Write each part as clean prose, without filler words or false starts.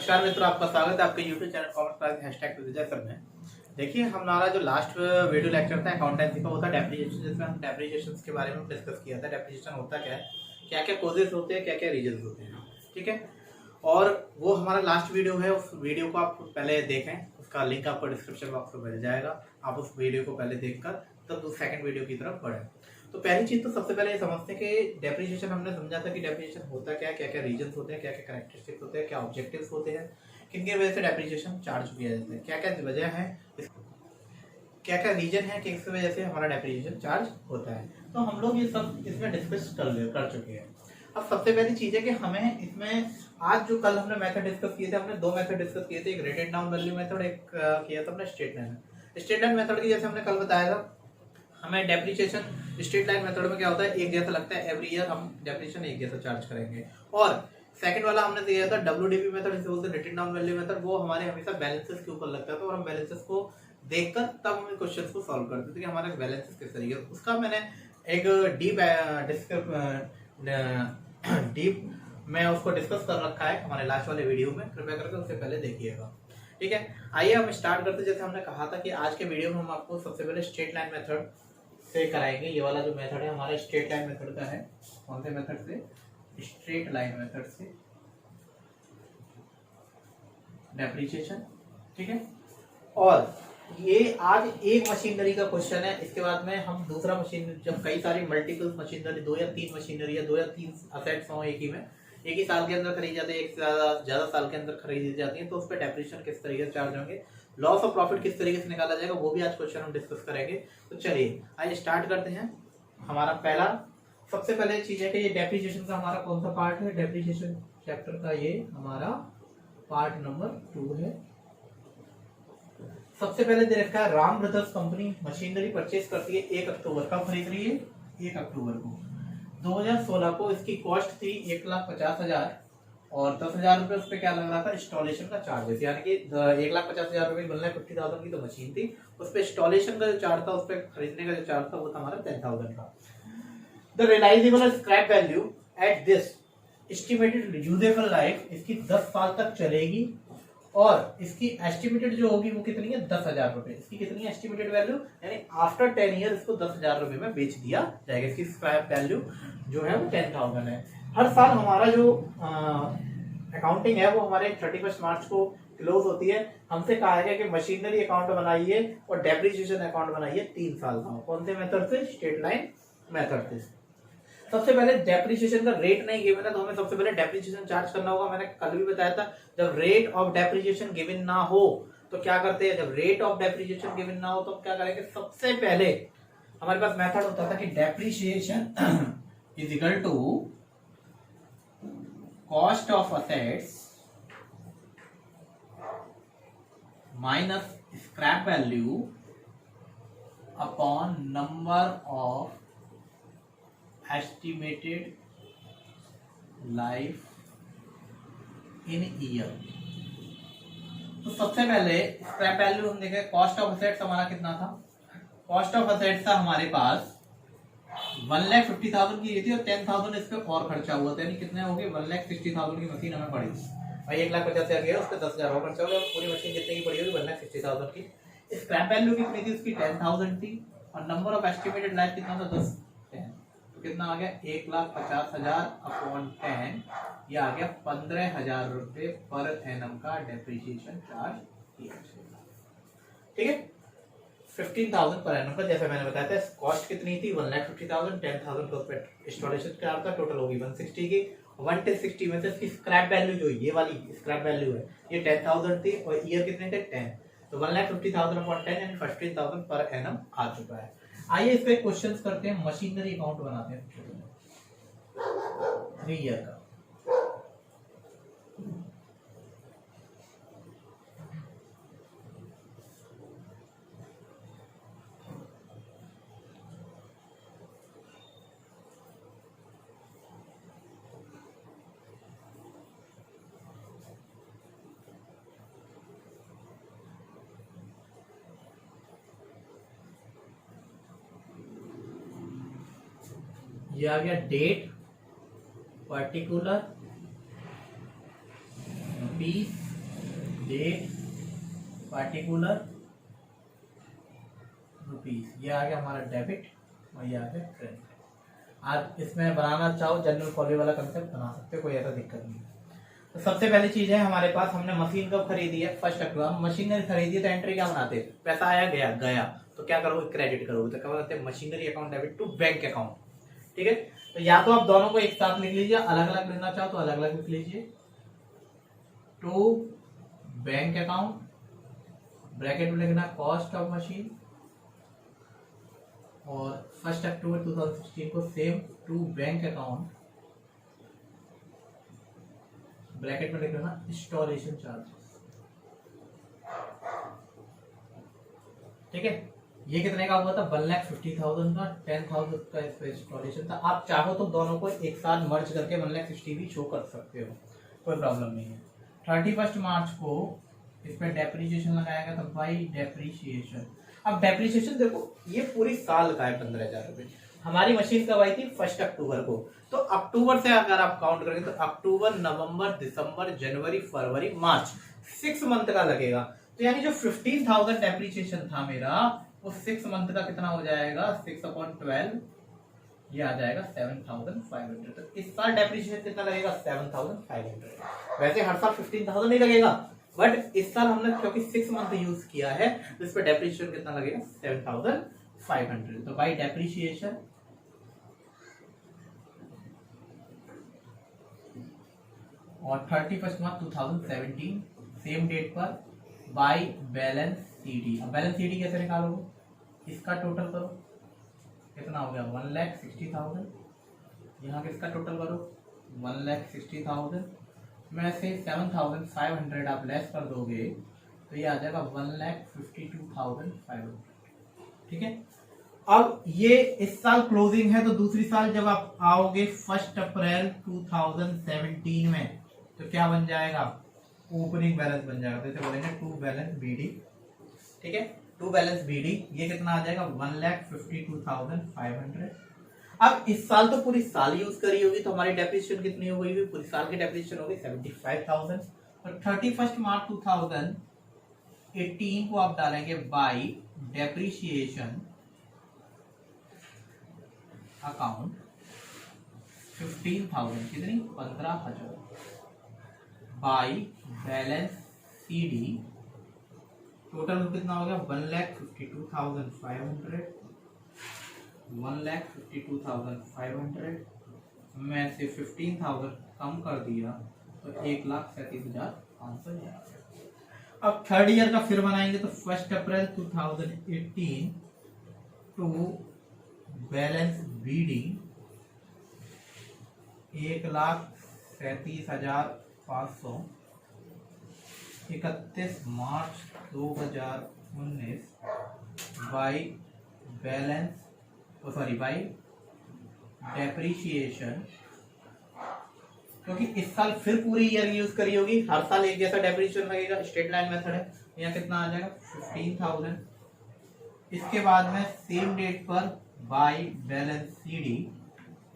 नमस्कार मित्रों, आपका स्वागत है आपके YouTube चैनल कॉमर्स क्लास #विजय सर में। देखिए, हमारा जो लास्ट वीडियो लेक्चर था अकाउंटेंसी का, वो था डेप्रिसिएशन, जिसमें हम डेप्रिसिएशन के बारे में डिस्कस किया था। डेप्रिसिएशन होता क्या है, क्या क्या कॉजेस होते हैं, क्या क्या रीजंस होते हैं, ठीक है। और वो हमारा लास्ट वीडियो है, उस वीडियो को आप पहले देखें, उसका लिंक आपको डिस्क्रिप्शन बॉक्स में मिल जाएगा। आप उस वीडियो को पहले देखकर तब सेकंड वीडियो की तरफ बढ़ें। तो पहली चीज तो सबसे पहले ये समझते हैं कि डेप्रिसिएशन, हमने समझा था कि डेप्रिसिएशन होता क्या है, क्या क्या रीजंस होते हैं, क्या क्या कैरेक्टरिस्टिक्स होते हैं, क्या ऑब्जेक्टिव्स होते हैं, किन की वजह से डेप्रिसिएशन चार्ज किया जाता है, क्या क्या वजह है, क्या क्या रीजन है कि इस वजह से हमारा डेप्रिसिएशन चार्ज होता है। तो हम लोग ये सब इसमें डिस्कस कर चुके हैं। अब सबसे पहली चीज है कि हमें इसमें आज जो कल हमने मेथड डिस्कस किए थे, हमने दो मेथड डिस्कस किए थे, एक रेटेड डाउन वैल्यू मेथड, एक किया था हमने straight line. Straight line method की जैसे हमने कल बताया था, हमें डेप्रिसिएशन स्ट्रेट लाइन मेथड में क्या होता है, एक जैसा लगता है, एवरी ईयर हम डेप्रिसिएशन एक जैसा चार्ज करेंगे। और सेकंड वाला हमने दिया था WDV मेथड, जिसे बोलते हैं रेटेड डाउन वैल्यू मेथड, वो हमारे हमेशा बैलेंसेस के ऊपर लगता था और हम बैलेंसेस को देखकर तब हम क्वेश्चंस को सॉल्व करते थे कि हमारे बैलेंसेस किस तरीके। उसका मैंने एक डीप में उसको डिस्कस कर रखा है हमारे लास्ट वाले वीडियो में, कृपया करके उससे पहले देखिएगा, ठीक है। आइए हम स्टार्ट करते। जैसे हमने कहा था कि आज के वीडियो में हम आपको सबसे पहले स्ट्रेट लाइन मेथड से कराएंगे। ये वाला जो मेथड है हमारा स्ट्रेट लाइन मेथड का है। कौन से मेथड से? स्ट्रेट लाइन मेथड से डेप्रिसिएशन, ठीक है। और ये आज एक मशीनरी का क्वेश्चन है। इसके बाद में हम दूसरा मशीन, जब कई सारी मल्टीपल मशीनरी, 2 या 3 मशीनरी या 2 या 3 असेट्स हो एक ही में, एक ही साल के अंदर खरीदी जाती है, एक से ज्यादा साल के अंदर खरीदी जाती है, तो उस पर डेप्रिसिएशन किस तरीके से चार्ज होंगे, लॉस ऑफ प्रॉफिट किस तरीके से निकाला जाएगा, वो भी आज क्वेश्चन हम डिस्कस करेंगे। तो चलिए आइए स्टार्ट करते हैं। हमारा पहला सबसे पहले चीज है कि ये डेप्रिसिएशन का हमारा कौन सा पार्ट है, डेप्रिसिएशन चैप्टर का ये हमारा पार्ट नंबर 2 है। सबसे पहले दे रखा है, Ram brothers company machinery purchase करती है 1 अक्टूबर। कब खरीद रही है? 1 अक्टूबर को 2016 को। इसकी कॉस्ट थी 1,50,000 और 10,000 रुपए उस पर क्या लग रहा था, इंस्टॉलेशन का चार्जेस, यानी कि 1,50,000 रुपए, 1,50,000 की तो मशीन थी, उस पर इंस्टॉलेशन का जो चार्ज था, उस पर खरीदने का जो चार्ज था, वो था हमारा 10,000 का। The realisable scrap value at this estimated usable life, इसकी 10 साल तक चलेगी और इसकी एस्टिमेटेड जो होगी वो कितनी है, 10,000 रुपए। इसकी कितनी है एस्टिमेटेड वैल्यू, यानी आफ्टर 10 ईयर इसको 10,000 रुपए में बेच दिया जाएगा। इसकी स्क्रैप वैल्यू जो है वो 10,000 है। हर साल हमारा जो अकाउंटिंग है वो हमारे 31 मार्च को क्लोज होती है। हमसे कहा गया कि मशीनरी अकाउंट बनाइए और डेप्रिसिएशन अकाउंट बनाइए 3 साल का। कौन से मेथड से? स्ट्रेट लाइन मेथड से। सबसे पहले डेप्रिसिएशन का रेट नहीं गिवन है, तो हमें सबसे पहले डेप्रिसिएशन चार्ज करना होगा। मैंने कल भी बताया था, जब रेट ऑफ डेप्रिसिएशन गिवन ना हो तो क्या करते हैं, जब रेट ऑफ डेप्रिसिएशन गिवन ना हो तो क्या करेंगे, सबसे पहले हमारे पास मेथड होता था कि depreciation is equal to cost of assets minus scrap value upon number of estimated life in year. तो सबसे पहले स्क्रैप वैल्यू हम देखें, कॉस्ट ऑफ असेट्स हमारा कितना था, कॉस्ट ऑफ असेट्स था हमारे पास 1,50,000 की ये थी और 10,000 इस पे और खर्चा हुआ था, यानी कितने हो गए, 1,60,000 की मशीन हमें पड़ी। भाई 1,50,000 गया, उस पर 10,000 और खर्चा हो गया, पूरी मशीन कितने की पड़ी होगी, 1,60,000 की। स्क्रैप वैल्यू कितनी थी उसकी, 10,000 थी और नंबर ऑफ एस्टिमेटेड लाइफ कितना था, 10। कितना आ गया, 1,50,000 अपॉन 10, ये आ गया 15,000 रुपए पर एनम का डेप्रिसिएशन चार्ज किया जाएगा, ठीक है। 15,000 पर एनम का, जैसे मैंने बताया था, कॉस्ट कितनी थी 1,50,000, 10,000 का उस पर इंस्टॉलेशन चार्ज था, टोटल होगी 160 की। 160 में से इसकी स्क्रैप वैल्यू जो ये वाली स्क्रैप वैल्यू है, ये 10,000 थी और ईयर कितने थे, 10। तो 1,50,000 अपॉन 10 यानी 15,000 पर एनम आ चुका है। आइए इस पे क्वेश्चंस करते हैं। मशीनरी अकाउंट बनाते हैं 3 ईयर का। ये आ गया डेट, पर्टिकुलर, पीस डेट पार्टिकुलर रुपीज, ये आ गया हमारा डेबिट और ये आ गया क्रेडिट। आप इसमें बनाना चाहो जनरल फॉलो वाला कंसेप्ट बना सकते हो, कोई ऐसा दिक्कत नहीं। तो सबसे पहली चीज है हमारे पास, हमने मशीन कब खरीदी है, 1 अक्टूबर। मशीनरी खरीदी तो एंट्री क्या बनाते, पैसा आया गया गया, तो क्या करोगे, क्रेडिट करोगे। तो क्या कहते हैं, machinery account debit to bank account. ठीक है, तो या तो आप दोनों को एक साथ लिख लीजिए, अलग अलग लिखना चाहो तो अलग अलग लिख लीजिए। टू बैंक अकाउंट, ब्रैकेट में लिखना कॉस्ट ऑफ मशीन, और 1 अक्टूबर 2016 को same to bank account, bracket में लिख देना इंस्टॉलेशन चार्जेस। ठीक है, ये कितने का हुआ था, 1,50,000 का, 10,000 का इस पे इंस्टॉलेशन था। आप चाहो तो दोनों को एक साथ मर्ज करके 1,60,000 भी शो कर सकते हो, कोई प्रॉब्लम नहीं है। 31 मार्च को इस पे डेप्रीशिएशन लगाया गया था बाई डेप्रीशिएशन। अब डेप्रीशिएशन देखो, ये पूरी साल का है 15,000 रुपए। हमारी मशीन कब आई थी, 1 अक्टूबर को, तो अक्टूबर से अगर आप काउंट करेंगे तो अक्टूबर, नवंबर, दिसंबर, जनवरी, फरवरी, मार्च, 6 मंथ का लगेगा। तो यानी जो 15,000 डेप्रीशिएशन था मेरा, वो 6 मंथ का कितना हो जाएगा, 6/12, ये आ जाएगा 7,500। तो इस साल डेप्रीशिएशन कितना लगेगा, 7,500। वैसे हर साल 15,000 नहीं लगेगा, बट इस साल हमने क्योंकि 6 मंथ यूज किया है तो इस पर डेप्रीशिएशन कितना लगेगा, 7,500। तो बाई डेप्रीशिएशन और 31 मार्च 2017 सेम डेट पर बाई बैलेंस सीडी। अब बैलेंस सीडी कैसे निकालोगे, इसका टोटल करो, कितना हो गया, 1,60,000। यहाँ किसका टोटल करो, 1,60,000 में से 7,500 आप लेस कर दोगे तो ये आ जाएगा 1,52,500। ठीक है, अब ये इस साल क्लोजिंग है, तो दूसरी साल जब आप आओगे 1 अप्रैल 2017 में, तो क्या बन जाएगा, ओपनिंग बैलेंस बन जाएगा। तो इसे बोलेंगे टू बैलेंस बीडी। ठीक है, टू बैलेंस बीडी, ये कितना आ जाएगा, 1,52,500। अब इस साल तो पूरी साल यूज करी होगी, तो हमारी डेप्रीशिएशन कितनी हो गई, पूरी साल की डेप्रीशिएशन हो गई 75,000। और 31 मार्च 2018 को आप डालेंगे बाई डेप्रीशिएशन अकाउंट 15,000, कितनी, 15,000 बाई बैलेंस सीडी, टोटल कितना हो गया, 1,52,500। 1,52,500 में से 15,000 कम कर दिया तो 1,37,500। अब थर्ड ईयर का फिर बनाएंगे, तो 1 April 2018 to balance BD 1,37,500, 31 March 2019 by balance, by depreciation, क्योंकि इस साल फिर पूरी ईयर यूज करी होगी, हर साल एक जैसा डेप्रीशिएशन लगेगा, स्ट्रेट लाइन मेथड है। यहाँ कितना आ जाएगा, 15,000। इसके बाद में सेम डेट पर बाई बैलेंस सीडी,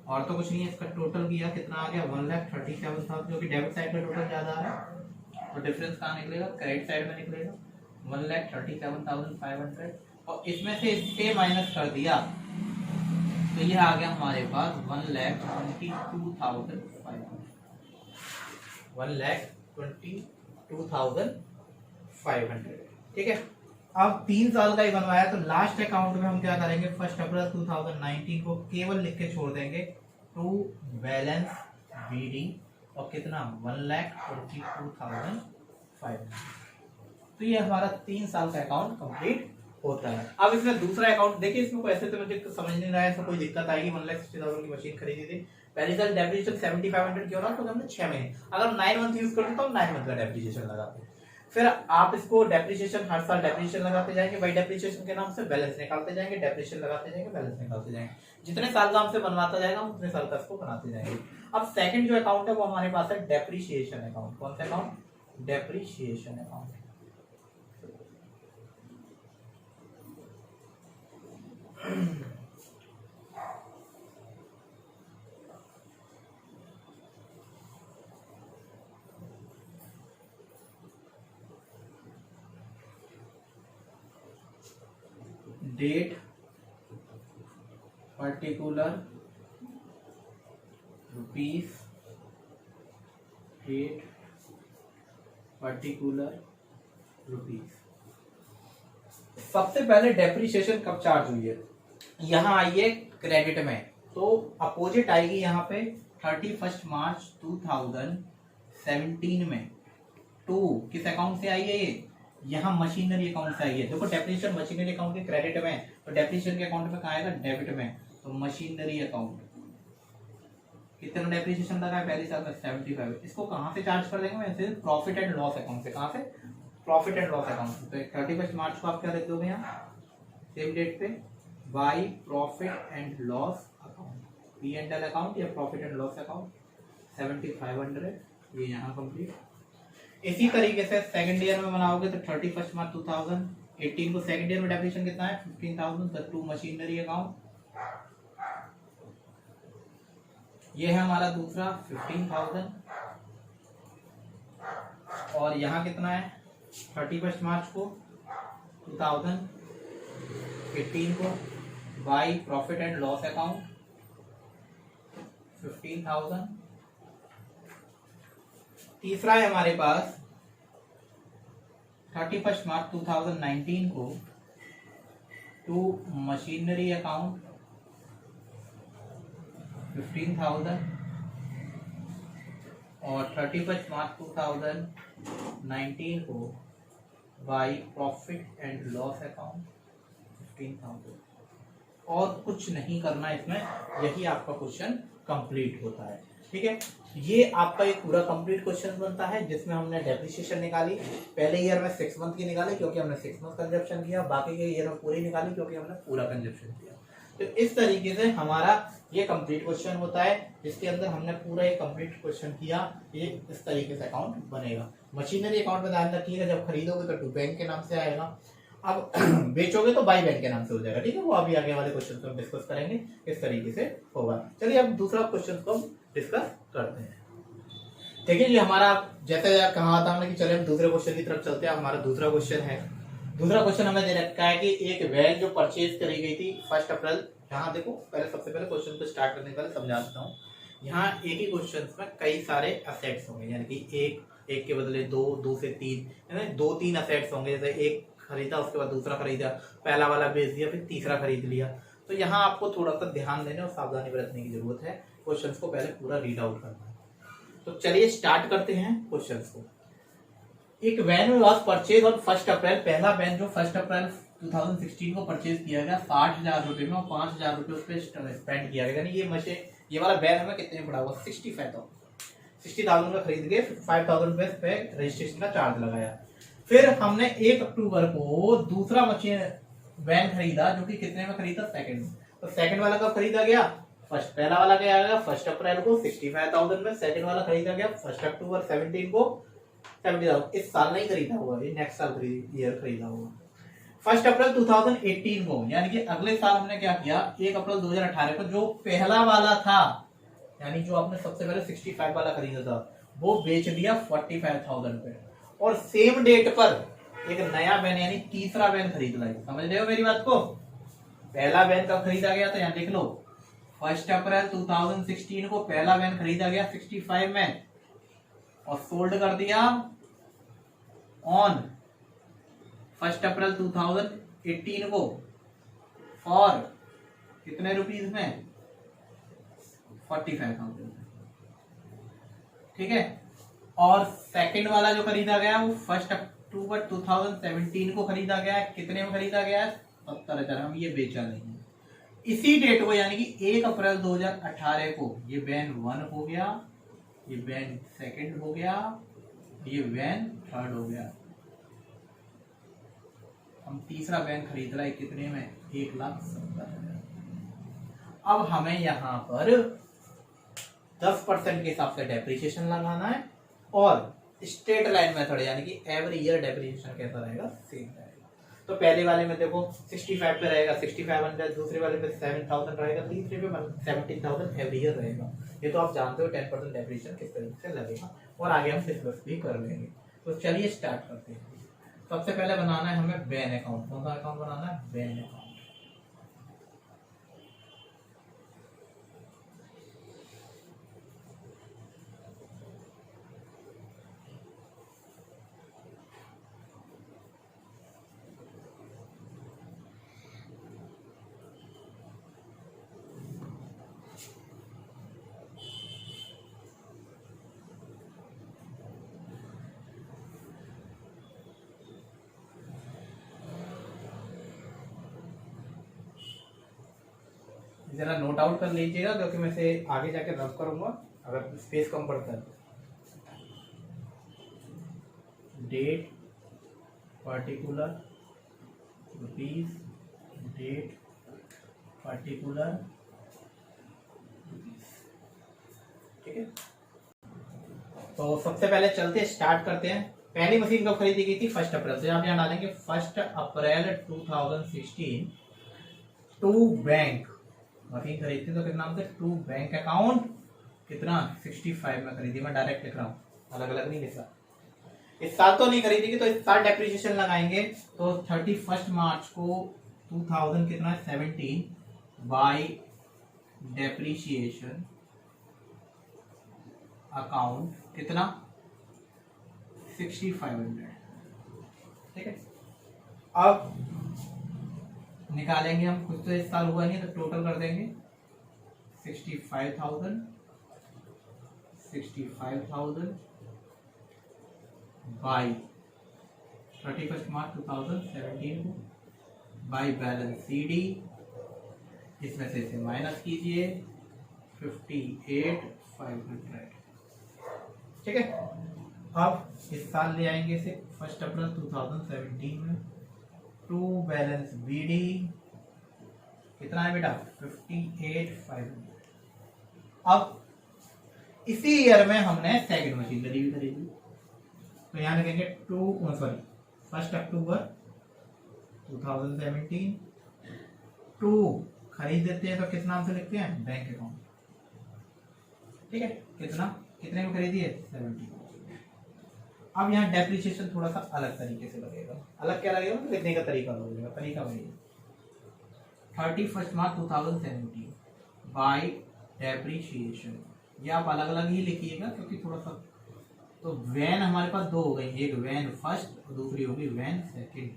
और तो कुछ नहीं है, इसका टोटल किया कितना आ गया, 1,37,000, क्योंकि डेबिट साइड का टोटल ज्यादा आ रहा है तो डिफरेंस कहाँ निकलेगा, क्रेडिट साइड में निकलेगा, 1,37,500। और इसमें से इससे माइनस कर दिया तो ये आ गया हमारे पास 1,22,500। 1,22,500। ठीक है, अब 3 साल का ही बनवाया, तो लास्ट अकाउंट में हम क्या करेंगे, 1 अप्रैल 2019 को केवल लिख के छोड़ देंगे टू बैलेंस बीडी, और कितना, 1,22,500। तो ये हमारा 3 साल का अकाउंट कंप्लीट होता है। अब इसमें दूसरा अकाउंट देखिए, इसमें कोई ऐसे तो मुझे समझ नहीं रहा है, ऐसा कोई दिक्कत आएगी। 1,60,000 की मशीन खरीदी थी, पहली साल डेप्रीशिएशन 7,500 क्यों रहा, तो हमने 6 महीने, अगर 9 मंथ यूज करते तो हम 9 मंथ का डेप्रीशिएशन लगाते। फिर आप इसको डेप्रीशिएशन हर साल डेप्रीशिएशन लगाते जाएंगे, बाई डेप्रीशिएशन के नाम से बैलेंस निकालते जाएंगे, डेप्रीशिएशन लगाते जाएंगे, बैलेंस निकालते जाएंगे। जितने साल का हमसे बनवाता जाएगा हम उतने साल का इसको बनाते जाएंगे। अब सेकंड जो अकाउंट है वो हमारे पास है डेप्रीशिएशन अकाउंट। कौन सा account, depreciation account. Date particular rupees, date particular rupees. सबसे पहले डेप्रिसिएशन कब चार्ज हुई है, यहां आई है क्रेडिट में, तो अपोजिट आएगी यहाँ पे 31 मार्च 2017 में। टू किस अकाउंट से आई है ये, यहाँ मशीनरी अकाउंट से आई है। देखो डेप्रिसिएशन मशीनरी अकाउंट के क्रेडिट में, तो डेप्रिसिएशन के अकाउंट में कहाँ आएगा, डेबिट में। तो मशीनरी अकाउंट कितना डेप्रिसिएशन लगा है पहले साल में 75। इसको कहाँ से चार्ज कर देंगे, वैसे प्रॉफिट एंड लॉस अकाउंट से। कहाँ से, प्रॉफिट एंड लॉस अकाउंट से। तो 31 मार्च को आप क्या लिख दोगे यहाँ सेम डेट पे, by profit and loss account, P&L account या प्रॉफिट एंड लॉस अकाउंट 7500, ये यहाँ कंप्लीट। इसी तरीके से सेकंड ईयर में बनाओगे तो 31 मार्च 2018 को सेकंड ईयर में डेप्रिसिएशन कितना है 15,000, तो टू मशीनरी अकाउंट। ये है हमारा दूसरा 15,000, और यहाँ कितना है 31 मार्च को 2018 को by profit and loss account 15,000। तीसरा है हमारे पास 31 मार्च 2019 को टू मशीनरी अकाउंट 15,000, और 31 मार्च 2019 को by profit and loss account 15,000। और कुछ नहीं करना इसमें, यही आपका क्वेश्चन कंप्लीट होता है। ठीक है, ये आपका एक पूरा कंप्लीट क्वेश्चन बनता है जिसमें हमने डेप्रिसिएशन निकाली। पहले ईयर में 6 मंथ की निकाली क्योंकि हमने 6 मंथ कंजप्शन किया, बाकी के ईयर में पूरी निकाली क्योंकि हमने पूरा कंजप्शन किया। तो इस तरीके से हमारा ये कंप्लीट क्वेश्चन होता है जिसके अंदर हमने पूरा एक कंप्लीट क्वेश्चन किया। ये इस तरीके से अकाउंट बनेगा। मशीनरी अकाउंट में ध्यान रखिएगा, जब खरीदोगे तो टू बैंक के नाम से आएगा, अब बेचोगे तो बाई बैंक के नाम से हो जाएगा। ठीक है, वो अभी आगे वाले क्वेश्चन को हम डिस्कस करेंगे किस तरीके से होगा। चलिए अब दूसरा क्वेश्चन को हम डिस्कस करते हैं। देखिए ये हमारा जैसे कहा था हमने कि चले हम दूसरे क्वेश्चन की तरफ चलते हैं। हमारा दूसरा क्वेश्चन है, दूसरा क्वेश्चन हमें दे रखा है कि एक वैन जो परचेज करी गई थी 1 अप्रैल। यहाँ देखो पहले सबसे पहले क्वेश्चन को स्टार्ट करने से पहले समझा देता हूँ। यहाँ एक ही क्वेश्चन में कई सारे असेट्स होंगे, यानी कि एक के बदले दो से तीन, यानी 2-3 असेट्स होंगे। जैसे एक खरीदा, उसके बाद दूसरा खरीदा, पहला वाला बेच दिया, फिर तीसरा खरीद लिया। तो यहाँ आपको थोड़ा सा ध्यान देने और सावधानी बरतने की जरूरत है। क्वेश्चन को पहले पूरा रीड आउट करना है। तो चलिए स्टार्ट करते हैं क्वेश्चन को। एक वैन वाज परचेज ऑन 1 अप्रैल। पहला वैन जो 1 अप्रैल 2016 को परचेज किया गया 60,000 रुपए में, और 5,000 रुपए उस पर स्पेंड किया गया। यानी ये वाला वैन हमें कितने में पड़ा हुआ 60,000 का खरीद के 5,000 रुपए पे रजिस्ट्रेशन का चार्ज लगाया। फिर हमने 1 अक्टूबर को दूसरा मशीन वैन खरीदा जो कि कितने में खरीदा, सेकंड में। तो सेकंड वाला कब खरीदा गया, फर्स्ट। पहला वाला क्या आएगा 1 अप्रैल को 65,000 में, सेकंड वाला खरीदा गया 1 अक्टूबर 17 को 70,000। इस साल नहीं खरीदा हुआ, ये नेक्स्ट साल ईयर खरीदा हुआ 1 अप्रैल 2018 को। यानी कि अगले साल हमने क्या किया, 1 अप्रैल 2018 को जो पहला वाला था, यानी जो आपने सबसे पहले 65 वाला खरीदा था, वो बेच दिया 45,000 पे, और सेम डेट पर एक नया वैन यानी तीसरा वैन खरीद ला। समझ रहे हो मेरी बात को। पहला वैन कब खरीदा गया था, यहाँ देख लो 1 अप्रैल 2016 को पहला वैन खरीदा गया 65 में, और सोल्ड कर दिया ऑन 1 अप्रैल 2018 को फॉर कितने रुपीज में, 45,000। ठीक है, और सेकंड वाला जो खरीदा गया वो 1 अक्टूबर 2017 को खरीदा गया। कितने में खरीदा गया, 70,000। हम ये बेचा नहीं है। इसी डेट को यानी कि 1 अप्रैल 2018 को ये वैन 1 हो गया, ये वैन सेकंड हो गया, ये वैन थर्ड हो गया। हम तीसरा वैन खरीद रहा है कितने में, 1,70,000। अब हमें यहाँ पर 10% के हिसाब से डेप्रिसिएशन लगाना है, और स्ट्रेट लाइन मेथड यानी कि एवरी ईयर डेप्रिसिएशन कैसा रहेगा, सेम रहेगा। तो पहले वाले में देखो 65 पे रहेगा 6500, दूसरे वाले पे 7,000 रहेगा, तीसरे पे 17,000 एवरी ईयर रहेगा। ये तो आप जानते हो 10% डेप्रिसिएशन किस तरीके से लगेगा, और आगे हम डिस्कस भी कर लेंगे। तो चलिए स्टार्ट करते हैं। सबसे पहले बनाना है हमें वैन अकाउंट। कौन सा अकाउंट बनाना है, वैन अकाउंट। जरा नोट आउट कर लीजिएगा क्योंकि मैं इसे आगे जाके रब करूंगा अगर स्पेस कम पड़ता है। Date particular rupees, date particular rupees, ठीक है। तो सबसे पहले चलते स्टार्ट करते हैं। पहली मशीन कब खरीदी गई थी? 1 अप्रैल। तो आप यहाँ डालेंगे 1 अप्रैल 2016 टू बैंक मशीन खरीदती तो कितना नाम से टू बैंक अकाउंट कितना 65 में खरीदी। मैं डायरेक्ट लिख रहा हूँ, अलग अलग नहीं लिख रहा। इस साल तो नहीं खरीदेगी तो इस साल डेप्रिसिएशन लगाएंगे तो 31 मार्च को 2000 कितना 17 बाय डेप्रिसिएशन अकाउंट कितना 6500, ठीक है। अब निकालेंगे हम, कुछ तो इस साल हुआ नहीं तो टोटल कर देंगे 65,000 बाई 31 मार्च 2017 को बाई बैलेंस CD, इसमें से इसे माइनस कीजिए 58,500, ठीक है। अब इस साल ले आएंगे इसे 1 अप्रैल 2017 में टू बैलेंस BD कितना है बेटा 58,500। अब इसी ईयर में हमने सेकंड मशीन खरीदी तो यहाँ लिखेंगे 1 अक्टूबर 2017 टू खरीद देते हैं तो किस नाम से लिखते हैं बैंक अकाउंट, ठीक है। कितने में खरीदी है 70। अब यहाँ डेप्रिसिएशन थोड़ा सा अलग तरीके से लगेगा। अलग क्या लगेगा तो लिखने का तरीका लगेगा। तरीका वही 31 मार्च 2017 बाय डेप्रिसिएशन, ये आप अलग अलग ही लिखिएगा क्योंकि थोड़ा सा। तो वैन हमारे पास दो हो गई, एक वैन फर्स्ट और दूसरी होगी वैन सेकंड।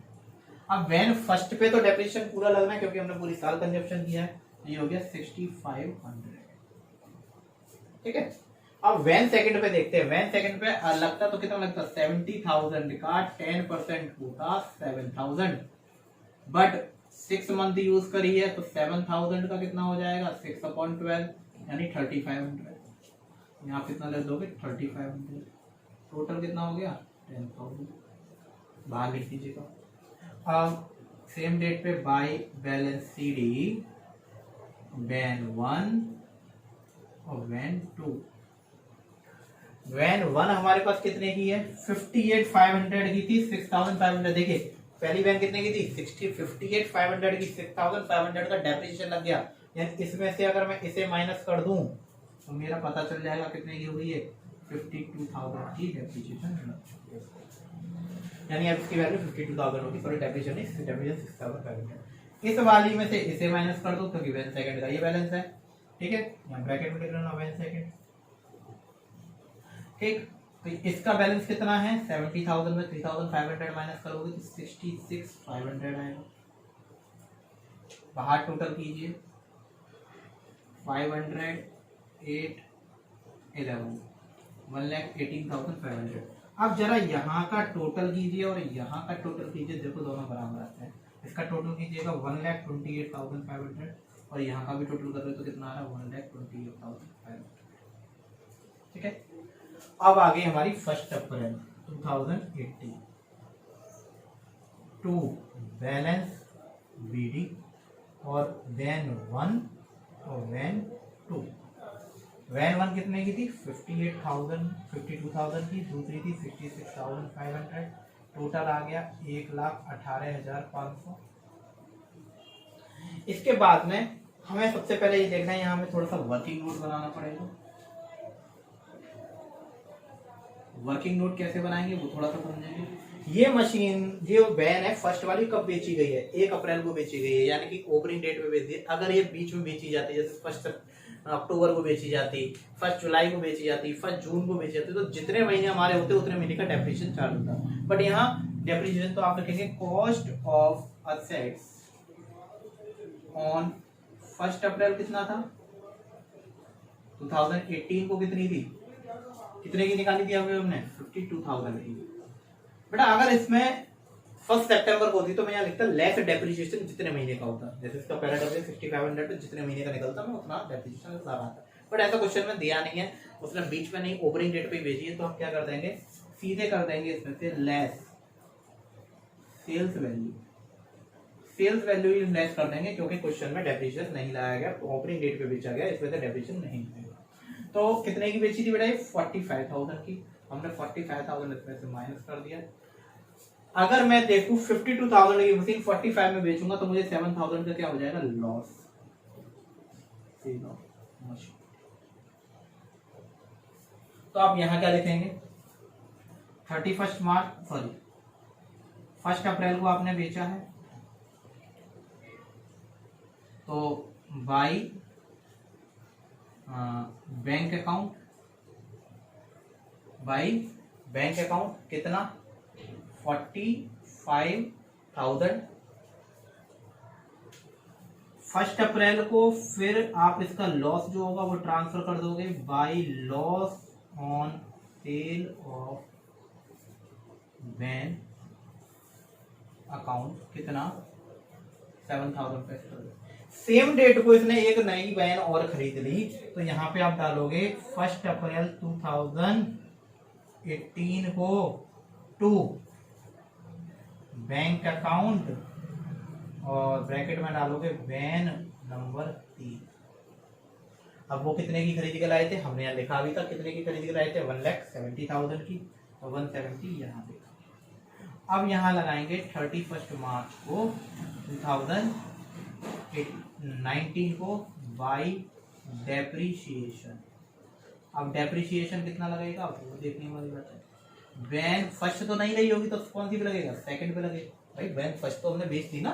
अब वैन फर्स्ट पे तो डेप्रिसिएशन पूरा लगना है क्योंकि हमने पूरी साल कंजप्शन किया है। ये हो गया 6500, ठीक है। अब वैन सेकंड पे देखते हैं। वैन सेकंड पे लगता तो कितना लगता 70,000 का 10% होता 7,000, बट 6 मंथ यूज करी है तो 7,000 का कितना हो जाएगा 6/12 यानी 3500। यहाँ कितना लग दोगे 3500, टोटल कितना हो गया 10,000, बाहर लिख दीजिएगा। अब सेम डेट पे बाय बैलेंस CD वैन 1 और वैन 2। वैन 1 हमारे पास कितने की है 58,500 की थी 6,500। देखिए पहली वैन कितने की थी 58,500 की, 6,500 का डेप्रिसिएशन लग गया। यानी इसमें से अगर मैं इसे माइनस कर दूं तो मेरा पता चल जाएगा कितने की हुई है 52,000 की डेप्रिसिएशन, यानी अब इसकी वैल्यू 52,000 होगी। Sorry depreciation 6,500। इस वाली में से इसे माइनस कर दो क्योंकि वैन सेकंड का ये बैलेंस है, ठीक है। यहाँ ब्रैकेट में लिख लेना वैन सेकंड, ठीक। तो इसका बैलेंस कितना है 70,000 में 3,500 माइनस करोगे तो 66,500 आएगा। बाहर टोटल कीजिए 500 8 11 1,18,500। अब जरा यहाँ का टोटल कीजिए और यहाँ का टोटल कीजिए, देखो दोनों बराबर आते हैं। इसका टोटल कीजिएगा 1,28,500 और यहाँ का भी टोटल कर रहे तो कितना आ रहा है 1,28,500, ठीक है। अब आ गई हमारी 1 अप्रैल 2018 टू बैलेंस BD और वैन 1 और वैन 2। वैन 1 कितने की थी 52,000 की, दूसरी थी 66,500, टोटल आ गया 1,18,500। इसके बाद में हमें सबसे पहले ये देखना है, यहाँ हमें थोड़ा सा वर्किंग नोट बनाना पड़ेगा। वर्किंग नोट कैसे बनाएंगे वो थोड़ा सा समझेंगे। ये मशीन जो वैन है फर्स्ट वाली कब बेची गई है 1 अप्रैल को बेची गई है, यानी कि ओपनिंग डेट पे बेची है। अगर ये बीच में बेची जाती जैसे 1 अक्टूबर को बेची जाती, 1 जुलाई को बेची जाती, 1 जून को बेची जाती, तो जितने महीने हमारे होते उतने महीने का डेप्रिसिएशन चार्ज होता। बट यहाँ डेप्रिसिएशन तो आप लिखेंगे कॉस्ट ऑफ असेट्स ऑन 1 अप्रैल कितना था 2018 को कितनी थी, कितने की निकाली थी अभी हमने 52,000 की। बेटा अगर इसमें 1 सितंबर को होती तो मैं यहाँ लिखता लेस डेप्रिसिएशन जितने महीने का होता, जैसे इसका पहला डब्ल्यू 6500 पे जितने महीने का निकलता मैं उतना डेप्रिसिएशन लगा आता, बट ऐसा क्वेश्चन में दिया नहीं है, उसने बीच में नहीं ओपनिंग डेट पे भेजी है, तो हम क्या कर देंगे सीधे कर देंगे इसमें से less sales value, sales value ही लेस कर देंगे क्योंकि क्वेश्चन में डेप्रिसिएशन नहीं लाया गया, ओपनिंग डेट पे बेचा गया, इस वजह से डेप्रिसिएशन नहीं लगेगा। तो कितने की बेची थी बेटा, 45,000 की, हमने 45,000 इसमें से माइनस कर दिया। अगर मैं देखूं 52,000 की मशीन 45 में बेचूंगा तो मुझे 7,000 का क्या हो जाएगा, लॉस। तो आप यहां क्या लिखेंगे, 1 अप्रैल को आपने बेचा है, तो बाई बैंक अकाउंट कितना 45,000 1 अप्रैल को, फिर आप इसका लॉस जो होगा वो ट्रांसफर कर दोगे by loss on sale of van account कितना 7,000 पे। सेम डेट को इसने एक नई वैन और खरीद ली, तो यहाँ पे आप डालोगे 1 अप्रैल 2018 को टू बैंक अकाउंट और ब्रैकेट में डालोगे वैन नंबर 3। अब वो कितने की खरीद के लाए थे, हमने यहाँ लिखा भी था कितने की खरीद के लाए थे, 1,70,000 की, और 170 यहाँ पे। अब यहाँ लगाएंगे 31 मार्च को 2019 को बाई डेप्रीशिएशन। अब डेप्रीशिएशन कितना लगेगा वो देखने वाली बात है। वैन फर्स्ट तो नहीं रही होगी तो कौन सी पे लगेगा, सेकंड पे लगेगा। भाई वैन फर्स्ट तो हमने बेच दी ना,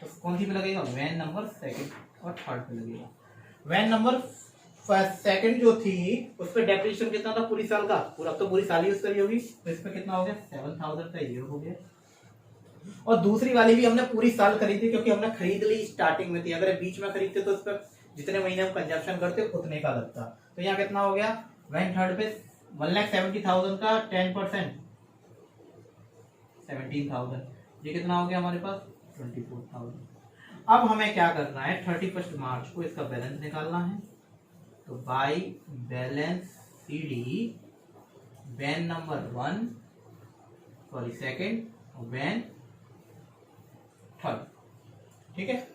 तो कौन सी पे लगेगा, वैन नंबर सेकंड और थर्ड पे लगेगा। वैन नंबर सेकंड जो थी उस पर डेप्रिसिएशन कितना था पूरी साल का, पूरी साल यूज करी होगी, तो इस पे कितना हो गया 7,000 का ये हो गया। और दूसरी वाली भी हमने पूरी साल खरीदी क्योंकि हमने खरीद ली स्टार्टिंग में थी, अगर बीच में खरीदते तो इस पर जितने महीने हम कंजप्शन करते उतने का लगता। तो यहाँ कितना हो गया, वैन थर्ड पे 1,70,000 का 10% 17,000, ये कितना हो गया हमारे पास 24,000। अब हमें क्या करना है, 31 मार्च को इसका बैलेंस निकालना है, तो by balance CD van number 1 sorry second और वैन थर्ड, ठीक है।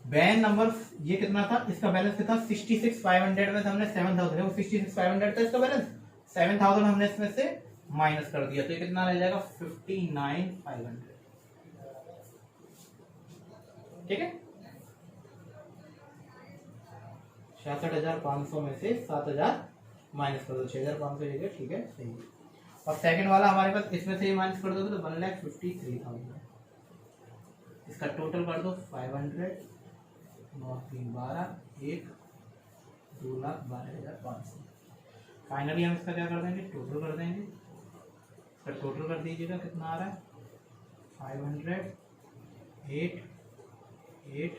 वैन नंबर ये कितना था, इसका बैलेंस कितना 66,500 में से हमने 7,000 66,500 था इसका बैलेंस, 7,000 हमने इसमें से माइनस कर दिया, तो ये कितना रह जाएगा 59,500, ठीक है। 66,500 में से 7,000 माइनस कर दो, 6,500 जगह, ठीक है सही है। और सेकंड वाला हमारे पास इसमें से ये माइनस कर दोगे तो 1,53,000, इसका टोटल कर दो 500 9 3 12 1 2,12,500। फाइनली हम इसका क्या कर देंगे, टोटल कर देंगे, इसका टोटल कर दीजिएगा कितना आ रहा है 500 8 8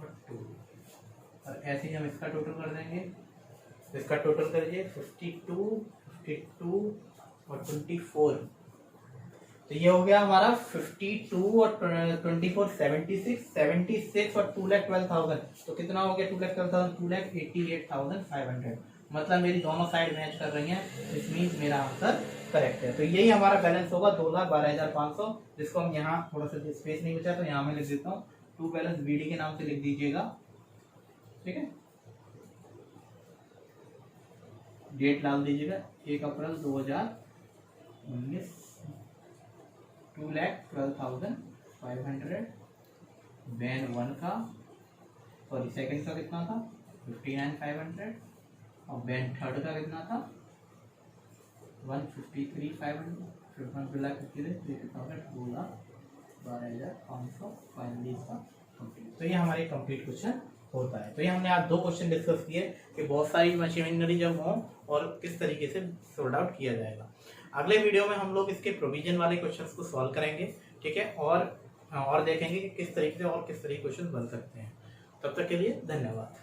और 2, और ऐसे ही हम इसका टोटल कर देंगे, इसका टोटल करिए 52 52 और 24, तो ये हो गया हमारा 52 और 24 76 और 2,12,000, तो कितना हो गया 2,12,000 2,88,500, मतलब मेरी दोनों साइड मैच कर रही हैं, इस मींस मेरा आंसर करेक्ट है। तो यही हमारा बैलेंस होगा 2,12,500, जिसको हम यहाँ थोड़ा सा स्पेस नहीं बचा तो यहाँ मैं लिख देता हूँ, टू बैलेंस बीडी के नाम से लिख दीजिएगा, ठीक है। डेट डाल दीजिएगा 1 अप्रैल 2019, 2,12,500 वैन 1 का, सॉरी सेकंड का कितना था 59,500 और वैन थर्ड का कितना था 153,500, 12,500 फाइनली इसका कंप्लीट। तो ये हमारे कंप्लीट क्वेश्चन होता है। तो ये हमने आज 2 क्वेश्चन डिस्कस किए कि बहुत सारी मशीनरी जब हो और किस तरीके से सॉर्ट आउट किया जाएगा। अगले वीडियो में हम लोग इसके प्रोविजन वाले क्वेश्चंस को सॉल्व करेंगे, ठीक है, और देखेंगे कि किस तरीके से और किस तरीके क्वेश्चन बन सकते हैं। तब तक के लिए धन्यवाद।